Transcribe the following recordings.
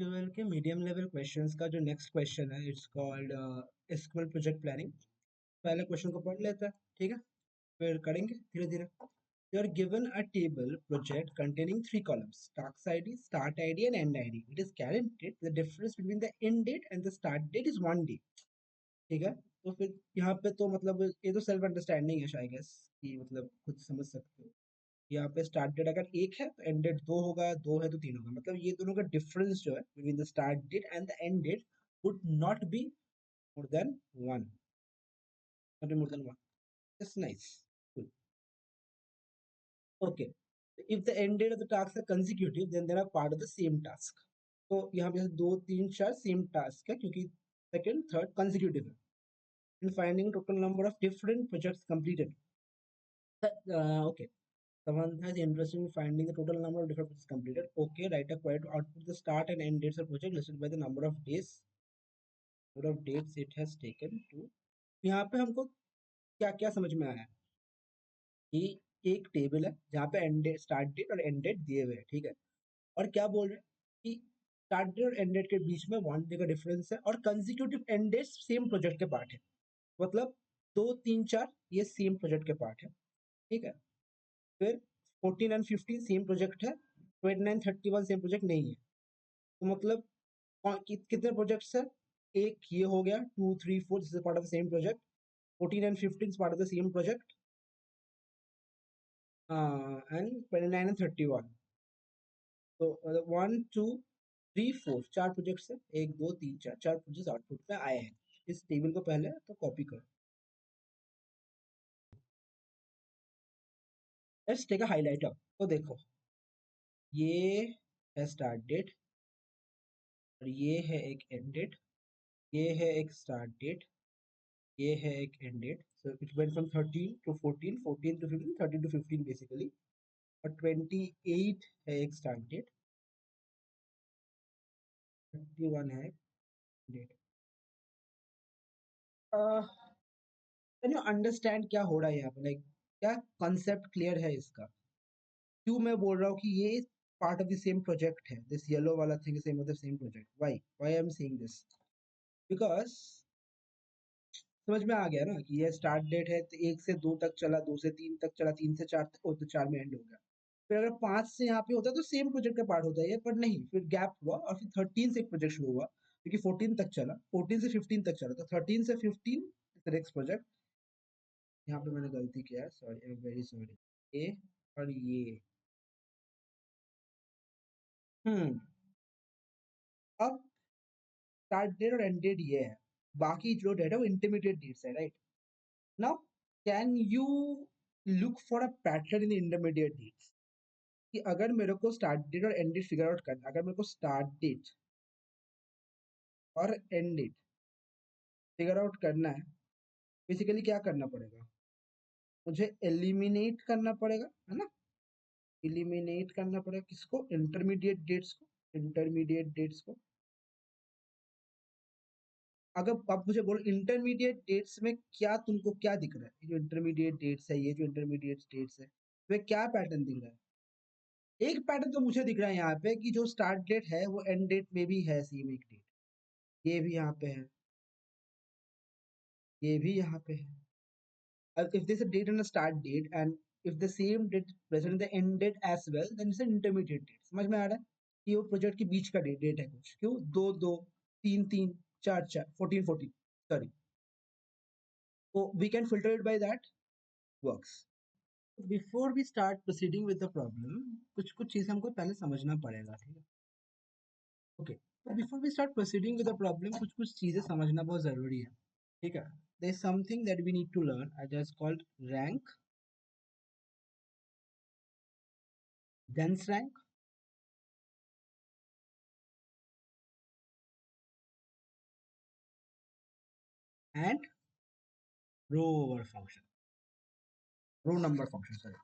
SQL के medium level questions का जो नेक्स्ट क्वेश्चन है it's called SQL project planning. पहले क्वेश्चन को पढ़ लेते हैं, ठीक है, फिर करेंगे धीरे धीरे। You are given a table project containing three columns: task ID, start ID, and end ID. It is guaranteed the difference between the end date and the start date is 1 day. ठीक है, तो फिर यहाँ पे तो मतलब ये तो सेल्फ अंडरस्टैंडिंग है शायद गेस कि मतलब खुद समझ सकते हो। यहाँ पे स्टार्ट डेट अगर एक है तो एंड डेट दो होगा, दो है तो तीन होगा, मतलब ये दोनों का डिफरेंस जो है between the start date and the end date would not be more than one, not more than one. That's nice. Cool. Okay. If the end date of the tasks are consecutive, then they are part of the same task. तो यहाँ पे दो तीन चार same task है क्योंकि second third consecutive है। In finding total number of different projects completed. Okay. Someone has interest in finding the total number of different projects completed. Okay, write a query to output the start and end dates of project listed by the number of days it has taken to. यहाँ पे हमको क्या क्या समझ में आया कि एक टेबल है जहाँ पे एंड डेट, स्टार्ट डेट और एंड डेट दिए हुए हैं, ठीक है, और क्या बोल रहे हैं कि स्टार्ट डेट और एंड डेट के बीच में 1 डे का डिफरेंस है और consecutive end date same project के पार्ट है, मतलब 2 3 4 ये सेम प्रोजेक्ट के पार्ट है, ठीक है। फिर 14 एंड 15 सेम प्रोजेक्ट है, 29 31 सेम प्रोजेक्ट नहीं है, तो मतलब कितने प्रोजेक्ट्स है, एक ये हो गया, 2 3 4 this is part of the same project, 14 and 15 part of the same project, and 29 and 31, तो 1 2 3 4 चार प्रोजेक्ट्स है, 1 2 3 4 चार प्रोजेक्ट्स आउटपुट में आए हैं। इस टेबल को पहले तो कॉपी करो। Let's take a highlighter. तो देखो ये है स्टार्ट डेट और ये है एक एंड डेट, ये है एक स्टार्ट डेट, ये है एक end date. So it went from 13 to 14, 14 to 15, 13 to 15 basically, और 28 है एक स्टार्ट डेट, 31 है डेट। कैन यू अंडरस्टैंड क्या हो रहा है यहाँ पे, लाइक क्या कॉन्सेप्ट क्लियर है इसका? क्यों मैं बोल रहा हूँ कि ये part of the same project है, दिस येलो वाला thing same of the same project, why I am saying this, because समझ में आ गया ना कि ये स्टार्ट डेट है तो 1 से 2 तक चला, 2 से 3 तक चला, 3 से 4 तक, तो 4 में एंड हो गया। फिर अगर 5 से यहाँ पे होता तो सेम प्रोजेक्ट का पार्ट होता है ये, पर नहीं, फिर गैप हुआ और फिर 13 से एक प्रोजेक्ट शुरू हुआ क्योंकि 14 तक चला, 14 से 15 तक चला, तो 13 से 15 नेक्स्ट प्रोजेक्ट। यहाँ पे मैंने गलती किया है, sorry, I am very sorry. ये और ये, अब स्टार्ट डेट और एंड डेट ये है, बाकी जो डेट है वो इंटरमीडिएट डेट्स है, right? Now can you look for a pattern in intermediate dates कि अगर मेरे को स्टार्ट डेट और एंड डेट फिगर आउट करना, अगर मेरे को स्टार्ट डेट और एंड डेट फिगर आउट करना है, बेसिकली क्या करना पड़ेगा, मुझे एलिमिनेट करना पड़ेगा, है ना? एलिमिनेट करना पड़ेगा किसको? इंटरमीडिएट डेट्स को, इंटरमीडिएट डेट्स को। अगर आप मुझे बोलो इंटरमीडिएट डेट्स में क्या, तुमको क्या दिख रहा है? ये जो इंटरमीडिएट डेट्स है, ये जो इंटरमीडिएट डेट्स है, वे क्या पैटर्न दिख रहा है? एक पैटर्न तो मुझे दिख रहा है यहाँ पे कि जो स्टार्ट डेट है वो एंड डेट में भी है सेम एक डेट, ये भी यहाँ पे है, ये भी यहाँ पे है। If there's a date and a start date and if the same date present in the end date as well, then it's an intermediate date. समझ में आ रहा है कि वो प्रोजेक्ट के बीच का डेट है कुछ, क्यों? 2 2 3 3 4 4 14 14, sorry, so we can filter it by that, works. Before we start proceeding with the problem, कुछ कुछ चीजें हमको पहले समझना पड़ेगा, ठीक है? ओके, तो before we start proceeding with the problem, कुछ कुछ चीजें समझना बहुत जरूरी है, ठीक है? There is something that we need to learn, that's called rank, dense rank, and row over function, row number function, sorry.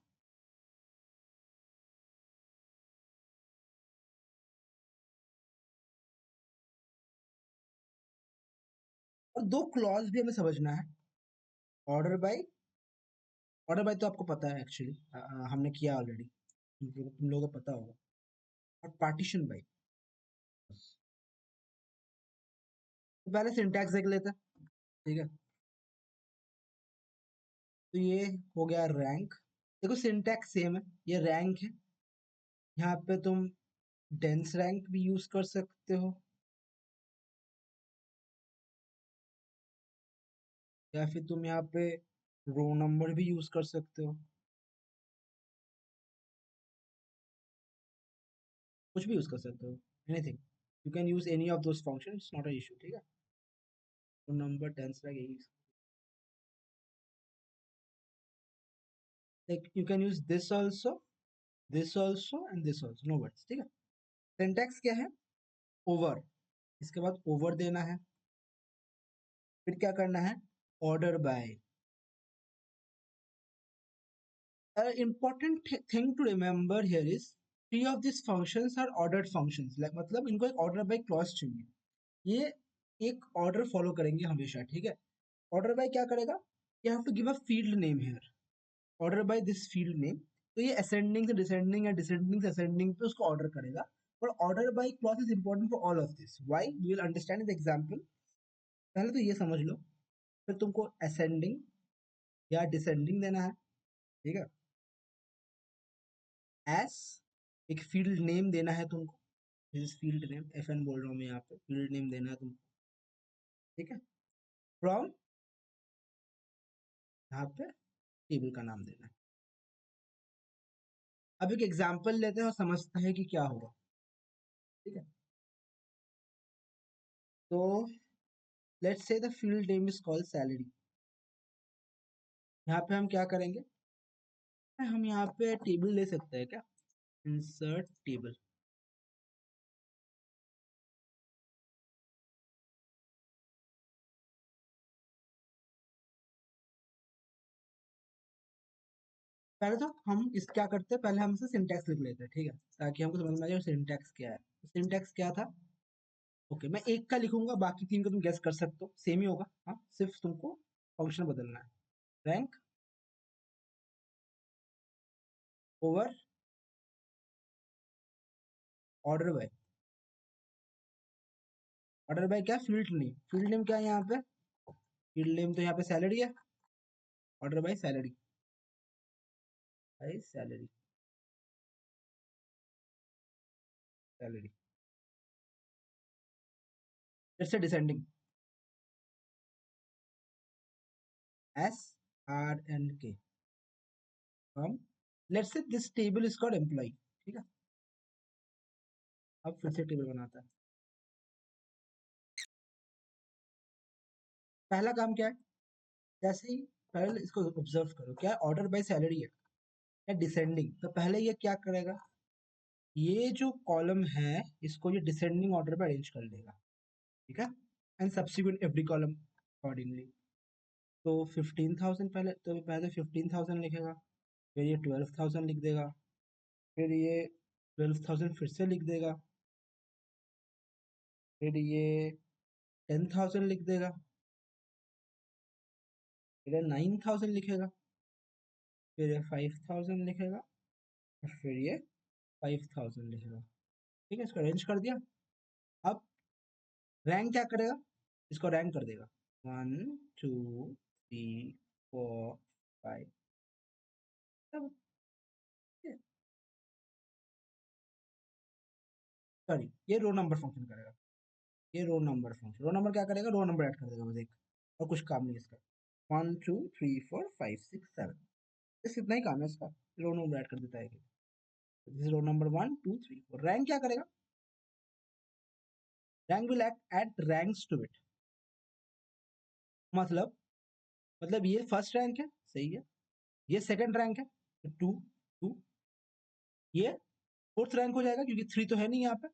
और दो क्लॉज भी हमें समझना है, ऑर्डर बाय, ऑर्डर बाय तो आपको पता है एक्चुअली, हमने किया ऑलरेडी, तुम लोगों को पता होगा, और पार्टीशन बाय, तो पहले सिंटैक्स देख लेते हैं, ठीक है। तो ये हो गया रैंक। देखो सिंटैक्स सेम है, ये रैंक है। यहाँ पे तुम डेंस रैंक भी यूज कर सकते हो, या फिर तुम यहाँ पे रो नंबर भी यूज कर सकते हो, कुछ भी यूज कर सकते हो, anything. You can use any of those functions, not a issue, ठीक है। रो नंबर डेंस रैंक यही, like you can use this also and this also, no words, ठीक है। सिंटैक्स क्या है? ओवर, इसके बाद ओवर देना है, फिर क्या करना है? Order bye. important thing to remember here is three of these functions are ordered functions, like मतलब इनको एक order by clause चाहिए, ये एक order follow करेंगे हमेशा, ठीक है। order by क्या करेगा? you have to give a field name here, order by this field name। तो ये ascending से descending या descending से ascending पे उसको order करेगा, और order by clause is important for all of this, why we will understand in the example। पहले तो ये समझ लो, फिर तुमको ascending या descending देना है, ठीक है। as एक फील्ड नेम देना है तुमको, दिस फील्ड नेम, fn बोल रहा हूँ मैं यहाँ पे, फील्ड नेम देना है तुमको, ठीक है। फ्रॉम, यहाँ पे टेबल का नाम देना है। अब एक एग्जांपल लेते हैं और समझते हैं कि क्या होगा, ठीक है। तो let's say the field name is called salary. यहाँ पे हम क्या करेंगे? हम यहाँ पे टेबल ले सकते हैं क्या? Insert table. पहले तो हम इस क्या करते हैं, पहले हम इसे सिंटैक्स लिख लेते हैं, ठीक है, ताकि हमको समझ में आ जाए सिंटैक्स क्या है। सिंटैक्स क्या था? ओके, मैं एक का लिखूंगा, बाकी तीन को तुम गेस कर सकते हो, सेम ही होगा, हाँ, सिर्फ तुमको फंक्शन बदलना है। Rank over order by. Order by क्या? Field name. फील्ड नेम क्या है यहाँ पे? फील्ड नेम तो यहाँ पे सैलरी है, order by salary, by salary, salary. फिर से descending, S R N K, from, let's say this table is called employee, ठीक है। अब फिर से टेबल बनाता है। पहला काम क्या है? जैसे ही पहले इसको ऑब्जर्व करो, क्या है? ऑर्डर बाय सैलरी है या डिसेंडिंग, तो पहले ये क्या करेगा? ये जो कॉलम है इसको ये डिसेंडिंग ऑर्डर पे अरेंज कर लेगा, ठीक है, and subsequent every column accordingly. तो 15,000 पहले, तो पहले 15,000 लिखेगा, फिर ये 12,000 लिख देगा, फिर ये 12,000 फिर से लिख देगा, फिर ये 10,000 लिख देगा, फिर ये 9,000 लिखेगा, फिर ये 5,000 लिखेगा, और फिर ये 5,000 लिखेगा, ठीक है। इसको अरेंज कर दिया। अब रैंक क्या करेगा? इसको रैंक कर देगा, 1 2 3 4 5। सॉरी, ये रो नंबर फंक्शन करेगा, ये row number function, row number क्या करेगा? रो नंबर ऐड कर देगा बस एक, और कुछ काम नहीं इसका। 1 2 3 4 5 6 7, बस इतना ही काम है इसका, रो नंबर ऐड कर देता है। This row number 1 2 3 4। रैंक क्या करेगा? Rank will add ranks to it, मतलब ये फर्स्ट रैंक है, सही है, ये सेकंड रैंक है, तो 2 2, ये फोर्थ रैंक हो जाएगा क्योंकि 3 तो है नहीं यहाँ पे,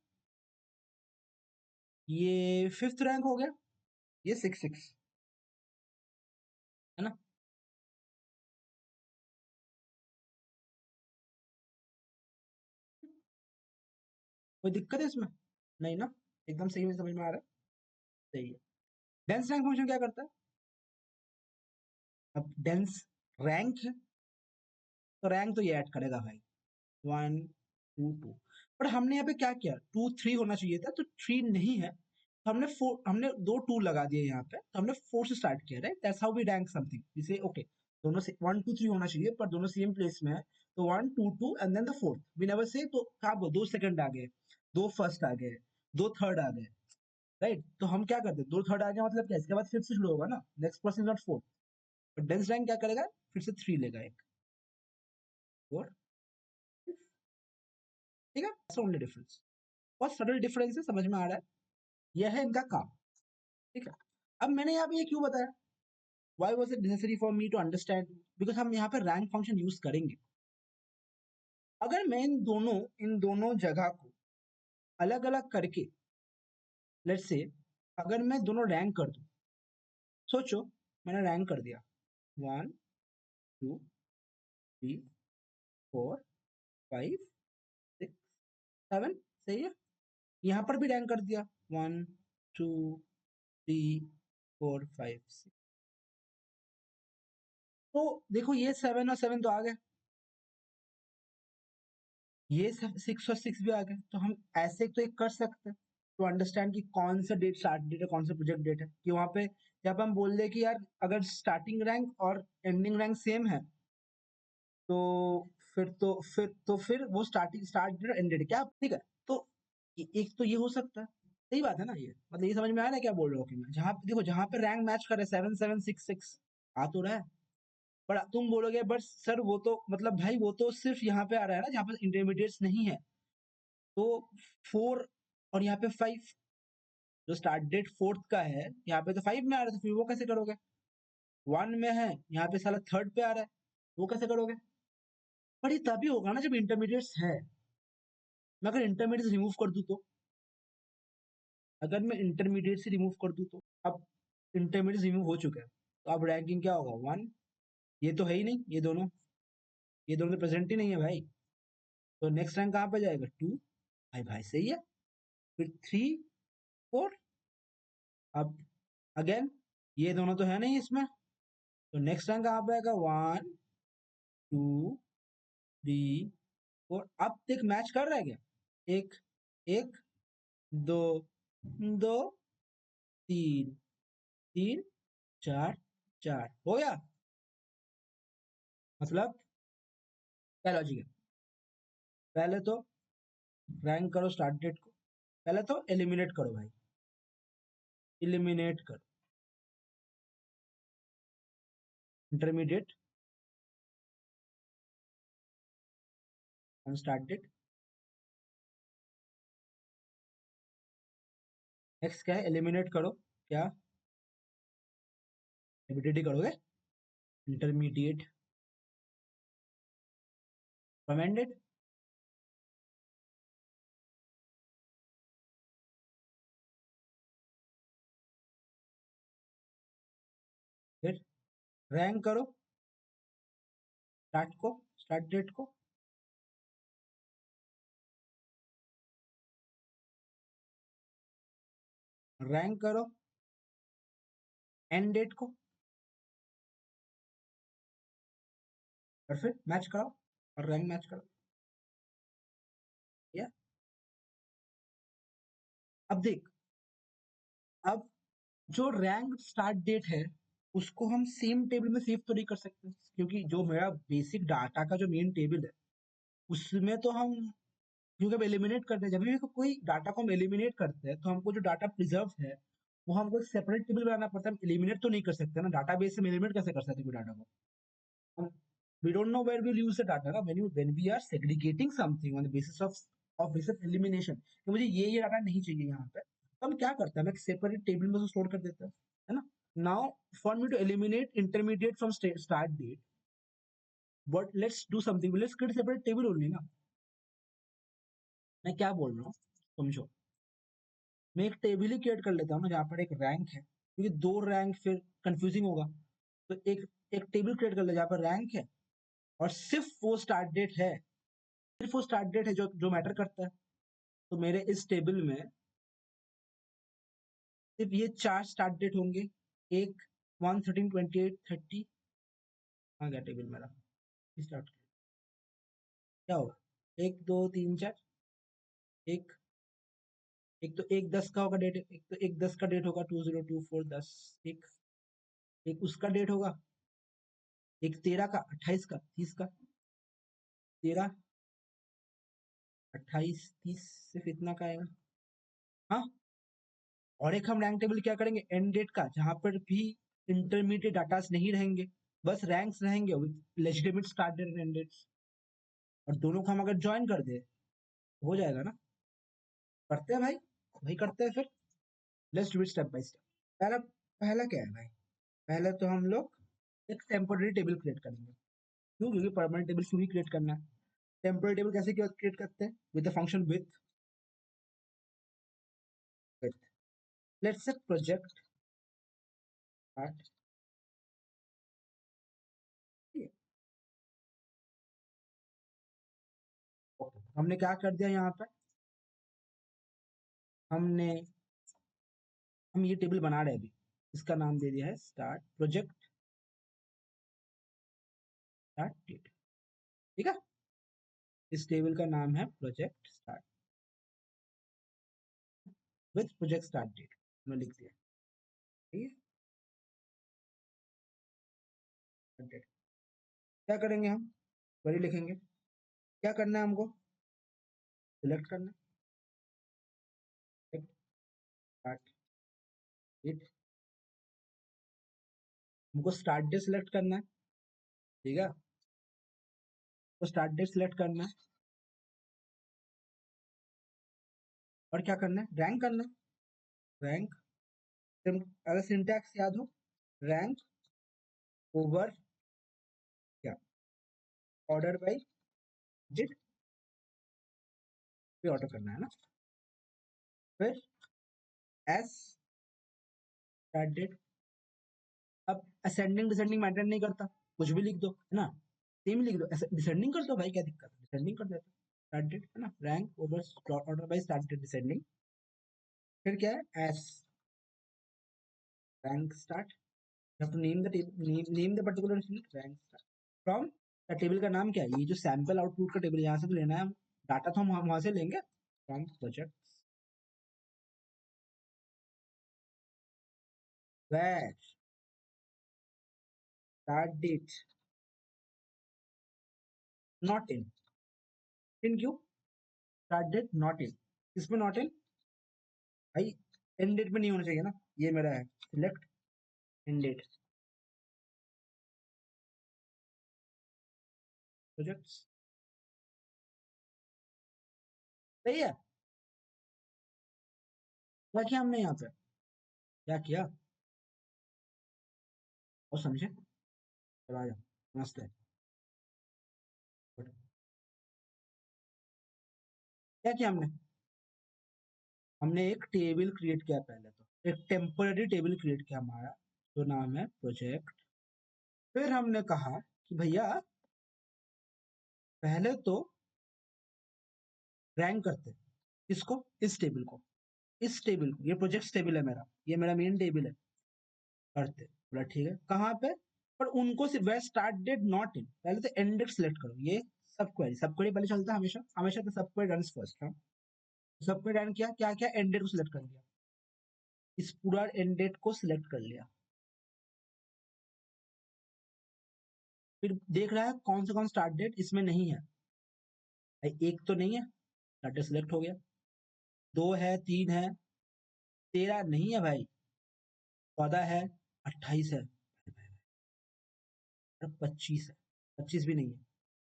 ये फिफ्थ रैंक हो गया, ये 6 6, है ना। कोई दिक्कत है इसमें? नहीं ना, एकदम सही में समझ में आ रहा है, सही है। डेंस रैंक फंक्शन क्या करता है? अब डेंस रैंक है, तो रैंक तो ये ऐड करेगा भाई, 1 2 2। पर हमने यहाँ पे क्या किया? 2 3 होना चाहिए था, तो 3 नहीं है, तो हमने दो टू लगा दिए यहाँ पे, तो हमने 4 से स्टार्ट किया, right? That's how we rank something. जैसे ओके, दोनों से 1 2 3 होना चाहिए, पर दोनों सेम प्लेस में है, तो 1 2 2 and then the fourth we never say. तो क्या बोल, 2 सेकंड आ गए, 2 फर्स्ट आ गए, 2 थर्ड आ गए, राइट? तो हम क्या करते हैं, 2 थर्ड आ गया मतलब क्या, इसके बाद फिफ्थ से शुरू होगा ना, next person not fourth. But dense rank क्या करेगा, फिर से 3 लेगा, एक 4, ठीक है? ऐसा ओनली डिफरेंस, बहुत सटल डिफरेंस है, समझ में आ रहा है? यह है इनका काम, ठीक है? अब मैंने यहाँ पे ये क्यों बताया, why was it necessary for me to understand? because हम यहाँ पे रैंक फंक्शन यूज करेंगे। अगर मैं इन दोनों जगह को अलग अलग करके, लेट्स से अगर मैं दोनों रैंक कर दूं, सोचो मैंने रैंक कर दिया 1 2 3 4 5 6 7, सही है? यहाँ पर भी रैंक कर दिया 1 2 3 4 5 6। तो देखो ये 7 और 7 तो आ गए, ये 6 और 6 भी आ गए, तो हम ऐसे तो एक कर सकते हैं टू अंडरस्टैंड कि कौन सा डेट स्टार्ट डेट है, कौन सा प्रोजेक्ट डेट है। कि वहां पे जब हम बोल दे कि यार अगर स्टार्टिंग रैंक और एंडिंग रैंक सेम है, तो फिर वो स्टार्ट डेट और एंड डेट क्या, ठीक है? तो एक तो ये हो सकता है, सही बात है ना? ये मतलब ये समझ में आया ना क्या बोल रहा हूँ कि मैं, जहाँ देखो जहाँ पे रैंक मैच करे 7 7 6 6 आ तो रहा है, पर तुम बोलोगे बट सर वो तो मतलब भाई वो तो सिर्फ यहाँ पे आ रहा है ना जहाँ पे इंटरमीडिएट्स नहीं है। तो 4 और यहाँ पे 5, जो स्टार्ट डेट फोर्थ का है यहाँ पे तो 5 में आ रहा है, तो फिर वो कैसे करोगे? 1 में है यहाँ पे साला थर्ड पे आ रहा है, वो कैसे करोगे? पर ये तभी होगा ना जब इंटरमीडिएट्स है। मैं अगर इंटरमीडिएट रिमूव कर दूं तो, अगर मैं इंटरमीडिएट से रिमूव कर दूं तो, अब इंटरमीडिएट रिमूव हो चुका है, तो अब रैंकिंग क्या होगा, 1। ये तो है ही नहीं, ये दोनों तो प्रेजेंट ही नहीं है भाई, तो नेक्स्ट रैंक कहाँ पे जाएगा, 2। भाई भाई सही है, फिर 3 4। अब अगेन ये दोनों तो है नहीं इसमें, तो नेक्स्ट रैंक कहाँ पे आएगा, 1 2 3 4। अब तक मैच कर रहा है क्या, एक एक 2 2 3 3 4 4 हो गया। मतलब क्या लॉजिक है, पहले तो रैंक करो स्टार्ट डेट को, पहले तो एलिमिनेट करो भाई, एलिमिनेट करो intermediate on start date. Next क्या है, एलिमिनेट करो, क्या एलिमिनेट करोगे, इंटरमीडिएट फ्रॉम एंड डेट। फिर रैंक करो स्टार्ट को, स्टार्ट डेट को, रैंक करो एंड डेट को, और फिर मैच कराओ और रैंक मैच करो। या अब देख, अब जो रैंक स्टार्ट डेट है उसको हम सेम टेबल में सेव तो नहीं कर सकते, क्योंकि जो मेरा बेसिक डाटा का जो मेन टेबल है उसमें तो हम, क्योंकि अब एलिमिनेट करते हैं, जब भी कोई डाटा को हम एलिमिनेट करते हैं तो हमको जो डाटा प्रिजर्व है वो हमको एक सेपरेट टेबल बनाना पड़ता है। हम एलिमिनेट तो नहीं कर सकते ना, डाटाबेस से एलिमिनेट कैसे कर सकते हैं कोई डाटा को? हम we don't know where we'll use the data ना, when we are segregating something on the basis of basis elimination, कि मुझे ये डाटा नहीं चाहिए यहाँ पे, तो हम क्या करते हैं, हम एक सेपरेट टेबल में स्टोर कर देते हैं, है ना? Now for me to eliminate intermediate from start date, but let's do something, let's create separate table only ना। मैं क्या बोल रहा हूँ समझो, मैं एक टेबल ही क्रिएट कर लेता हूँ ना जहाँ पर एक रैंक है, क्योंकि दो रैंक फिर कंफ्यूजिंग होगा। तो एक एक टेबल क्रिएट कर ले जहाँ पर रैंक है और सिर्फ वो स्टार्ट डेट है, सिर्फ वो स्टार्ट डेट है जो जो मैटर करता है। तो मेरे इस टेबल में सिर्फ ये 4 स्टार्ट डेट होंगे, एक 1 13 28 30। आ गया टेबल मेरा, स्टार्ट क्या होगा, 1 2 3 4, एक एक तो 1/10 का होगा डेट, एक तो 1/10 का डेट होगा 2024 10, एक उसका डेट होगा, एक 13 का, 28 का, 30 का, 13, 28, 30 सिर्फ इतना का आएगा। हाँ, और एक हम रैंक टेबल क्या करेंगे एंड डेट का, जहां पर भी इंटरमीडिएट डाटास नहीं रहेंगे, बस रैंक्स रहेंगे with legitimate start date and end dates, और दोनों को हम अगर ज्वाइन कर दे हो जाएगा ना। करते हैं भाई, वही करते हैं फिर। Let's do it step by step. पहला पहला क्या है भाई, पहले तो हम लोग एक टेम्पोररी टेबल क्रिएट करेंगे। क्यों? क्योंकि परमानेंट टेबल क्यों ही क्रिएट करना है। टेम्पोररी टेबल कैसे क्रिएट करते हैं? With the function with let's set project start। Okay, हमने क्या कर दिया यहाँ पर, हमने हम ये टेबल बना रहे हैं अभी, इसका नाम दे दिया है स्टार्ट प्रोजेक्ट स्टार्ट डेट। ठीक है, इस टेबल का नाम है project start with project start date, मैं लिख दिया। ठीक है, डेट क्या करेंगे हम, क्वेरी लिखेंगे, क्या करना है हमको, सिलेक्ट करना है स्टार्ट डेट, हमको स्टार्ट डेट सिलेक्ट करना है। ठीक है, तो स्टार्ट डेट सिलेक्ट करना है, और क्या करना है, रैंक करना है। रैंक, अगर सिंटैक्स याद हो, रैंक ओवर क्या, ऑर्डर बाय डिट पे ऑर्डर करना है ना। फिर एस स्टार्ट डेट, अब असेंडिंग डिसेंडिंग मैटर नहीं करता, कुछ भी लिख दो है ना, सेम लिख दो, डिसेंडिंग कर दो भाई, क्या दिक्कत है, डिसेंडिंग कर देते स्टार्ट डेट है ना, rank over order by start date descending. फिर क्या है, as rank start, you have to name the table, name the particular rank start from the table का नाम क्या है, ये जो सैंपल आउटपुट का टेबल यहाँ से तो लेना है, डाटा तो हम वहां से लेंगे from project where start date not in क्यों, स्टार्ट डेट नॉट इन, किसमें नॉट इन भाई, एंड डेट में नहीं होना चाहिए ना, ये मेरा है सिलेक्ट एंड डेट प्रोजेक्ट्स। सही है, क्या किया हमने यहाँ पे, क्या किया और समझे, चलो आ जाओ मस्त है। क्या किया हमने, हमने एक टेबल क्रिएट किया, पहले तो एक टेम्पररी टेबल क्रिएट किया हमारा, जो नाम है प्रोजेक्ट। फिर हमने कहा कि भैया पहले तो रैंक करते हैं, इसको, इस टेबल को, इस टेबल को, ये प्रोजेक्ट टेबल है मेरा, ये मेरा मेन टेबल है, करते बोला ठीक है, कहाँ पे, पर उनको सिर्फ वह स्टार्ट डेट नॉट इन, पहले तो एंड डेट सिलेक्ट करो, ये सब क्वेरी पहले चलता है हमेशा, हमेशा तो सब क्वेरी रन फर्स्ट। हाँ, सब क्वेरी रन किया, क्या क्या एंड डेट को सिलेक्ट कर लिया, इस पूरा एंड डेट को सिलेक्ट कर लिया। फिर देख रहा है कौन सा स्टार्ट डेट इसमें नहीं है, भाई एक तो नहीं है, स्टार्ट डेट सिलेक्ट हो गया, 2 है, 3 है, 13 नहीं है भाई, 14 है, 28 है, 25 है, 25 भी नहीं है,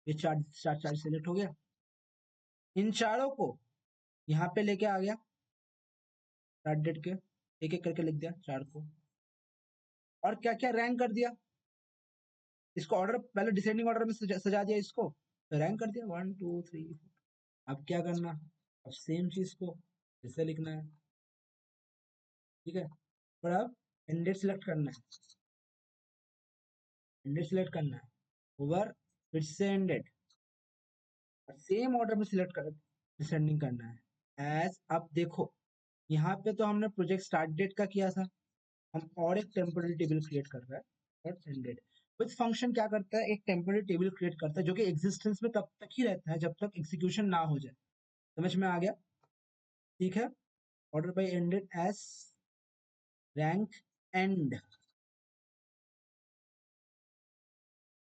ये चार चार चार सिलेक्ट हो गया, इन चारों को यहाँ पे लेके आ गया, स्टार्ट डेट के एक एक करके लिख दिया चार को, और क्या क्या रैंक कर दिया, इसको ऑर्डर पहले डिसेंडिंग ऑर्डर में सजा दिया, इसको रैंक कर दिया 1 2 3 4। अब क्या करना, अब सेम चीज को जैसे लिखना है। ठीक है, पर अब एंडेड सिलेक्ट करना है, एंडेड सिलेक्ट करना है, ओवर फिर से एंडेड, सेम ऑर्डर में सिलेक्ट कर डिसेंडिंग करना है एज। अब देखो यहाँ पे तो हमने प्रोजेक्ट स्टार्ट डेट का किया था, हम और एक टेम्पोररी टेबल क्रिएट कर रहा है और एंडेड, विच फंक्शन क्या करता है, एक टेम्पोररी टेबल क्रिएट करता है जो कि एग्जिस्टेंस में तब तक ही रहता है जब तक एग्जीक्यूशन ना हो जाए। समझ में आ गया? ठीक है, order by ended as rank end.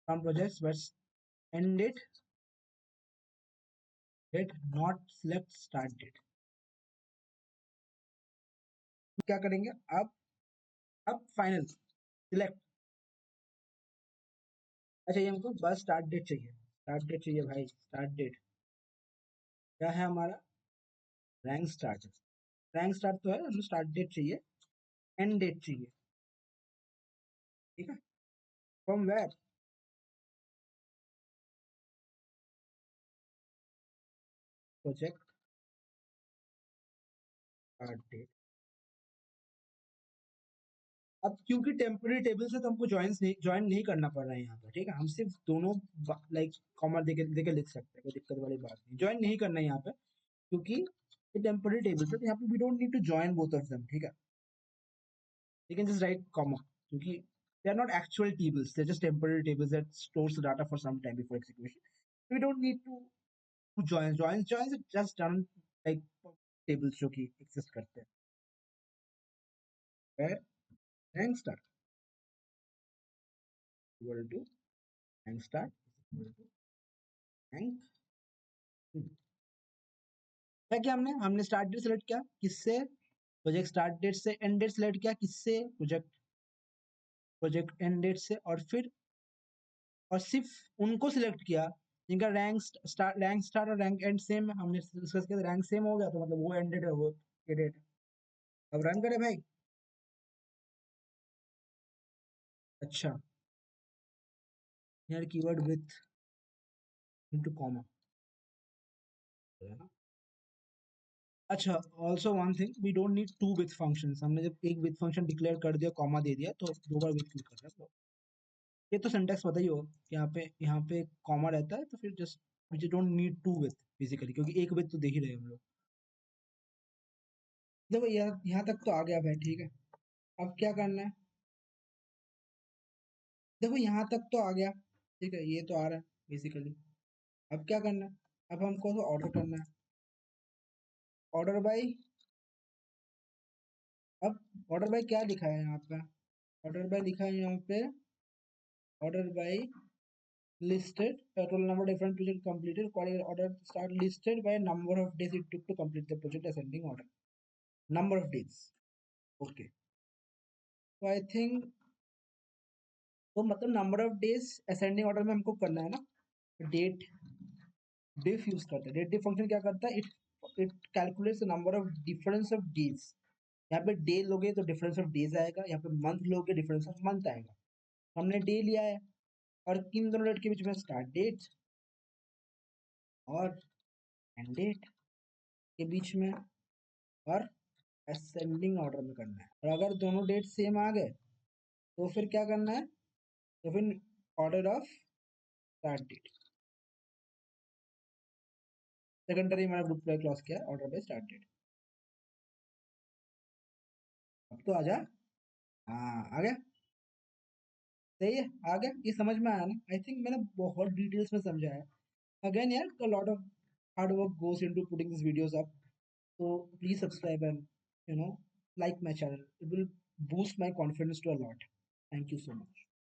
Some projects were ended did not select start date. क्या करेंगे अब फाइनल सिलेक्ट अच्छा, ये हमको बस स्टार्ट डेट चाहिए भाई। स्टार्ट डेट क्या है हमारा? रैंक स्टार्ट तो है, हमें स्टार्ट डेट चाहिए, एंड डेट चाहिए। ठीक है, from where? Project start date. अब क्योंकि टेम्पररी टेबल से तो हमको ज्वाइन नहीं करना पड़ रहा है यहाँ पर, ठीक है, हम सिर्फ दोनों लाइक कॉमा देके लिख सकते हैं, कोई दिक्कत वाली बात नहीं। ज्वाइन नहीं करना है यहाँ पे क्योंकि ये टेम्पररी टेबल है, तो यहाँ पे we don't need to join both of them. ठीक है, you can just write comma क्योंकि they are not actual tables, they're just temporary tables that stores the data for some time before execution. We don't need to joins are just done like tables जो कि exist करते हैं। where rank start equal to rank start equal to rank है क्या? हमने start date select किया किससे? Project start date से। एंड डेट सेलेक्ट किया किससे? प्रोजेक्ट एंड डेट से। और सिर्फ उनको सिलेक्ट किया जिनका रैंक स्टार्ट और रैंक एंड सेम है। हमने डिस्कस किया रैंक सेम हो गया तो मतलब वो एंडेड है, वो ये डेट है। अब रन करें भाई। अच्छा, यार कीवर्ड विथ इनटू कॉमा है ना। अच्छा, also one thing, we don't need to with functions. हमने जब एक विथ फंक्शन डिक्लेयर कर दिया, कॉमा दे दिया, तो दो बार विथ क्यों कर रहे हैं? तो ये तो सिंटैक्स पता ही होगा कि यहाँ पे कॉमा रहता है, तो फिर just we don't need to with basically, क्योंकि एक विथ तो देख ही रहे हैं हम लोग। देखो यहाँ तक तो आ गया भाई, ठीक है। अब क्या करना है? देखो यहाँ तक तो आ गया, ठीक है, ये तो आ रहा है बेसिकली। अब क्या करना है? अब हमको तो ऑर्डर करना है। ऑर्डर बाय, अब ऑर्डर बाय क्या लिखा है यहाँ पे? ऑर्डर बाय लिखा है यहाँ पे, order by listed total number of different project completed, order start listed by number of days it took to complete the project ascending order, number of days। okay, so I think तो मतलब number of days ascending order में हमको करना है ना। Date डिफ use करता है। Date डिफ function क्या करता है? It calculates the number of difference of days. यहाँ पे डे लोगे तो डिफरेंस ऑफ डेज आएगा, यहाँ पे मंथ लोगे डिफरेंस ऑफ मंथ आएगा। हमने डे लिया है और किन दोनों डेट के बीच में? स्टार्ट डेट और एंड डेट के बीच में, और असेंडिंग ऑर्डर में करना है। और अगर दोनों डेट सेम आ गए तो फिर क्या करना है? तो फिर order of start date, secondary हमारा ग्रुप क्लॉज क्या है? Order by start date. अब तो आजा। हाँ आ गया, सही है, आ गया। ये समझ में आया ना? आई थिंक मैंने बहुत डिटेल्स में समझाया। अगेन यार, a lot of hard work goes into putting these videos up, so please subscribe and you know like my channel. It will boost my confidence to a lot. Thank you so much.